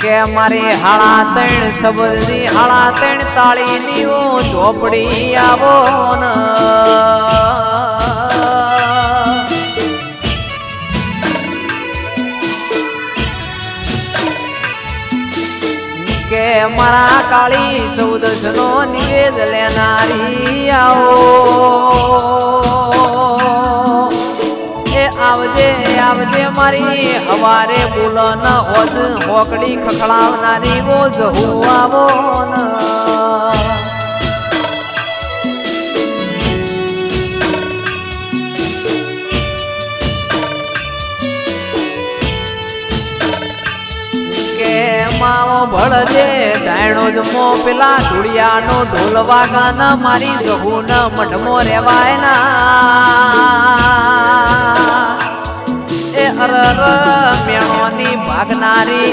કે મારી હાળા ત્રણ સબરી હાળા ત્રણ તાળીની ઓ ચોપડી આવો ન કે મારા કાળી 14 નો નિવેદ લેનારી આવો એ આવજે આવજે મારી હવારે બોલો ન હોજ હોકડી ખખડાવનારી વો જહુ આવો ન માવો ભળજે ડાયણો જમો પેલા ધુળિયાનો ઢોલ વાગાના મારી જહુન મઢમો રેવાય ના એ અરર મેણોની ભાગનારી